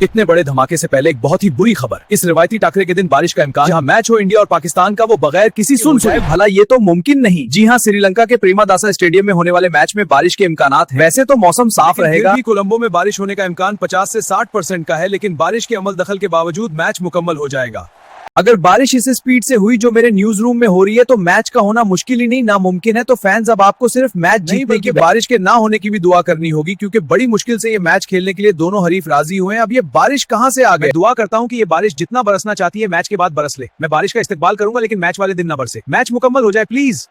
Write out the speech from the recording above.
इतने बड़े धमाके से पहले एक बहुत ही बुरी खबर। इस रिवायती टाकरे के दिन बारिश का इम्कान, जहां मैच हो इंडिया और पाकिस्तान का वो बगैर किसी सुन-सुने। भला ये तो मुमकिन नहीं। जी हां, श्रीलंका के प्रेमदासा स्टेडियम में होने वाले मैच में बारिश के इम्कानात हैं। वैसे तो मौसम साफ रहेगा। कोलंबो में बारिश होने का इम्कान 50 से 60% का है, लेकिन बारिश के अमल दखल के बावजूद मैच मुकम्मल हो जाएगा। अगर बारिश इस स्पीड से हुई जो मेरे न्यूज रूम में हो रही है, तो मैच का होना मुश्किल ही नहीं नामुमकिन है। तो फैंस, अब आपको सिर्फ मैच जीतने की बारिश के ना होने की भी दुआ करनी होगी, क्योंकि बड़ी मुश्किल से ये मैच खेलने के लिए दोनों हरीफ राजी हुए हैं। अब ये बारिश कहां से आ गई? दुआ करता हूं कि ये बारिश जितना बरसना चाहती है मैच के बाद बरस ले। मैं बारिश का इस्तकबाल करूंगा, लेकिन मैच वाले दिन ना बरसे। मैच मुकम्मल हो जाए प्लीज।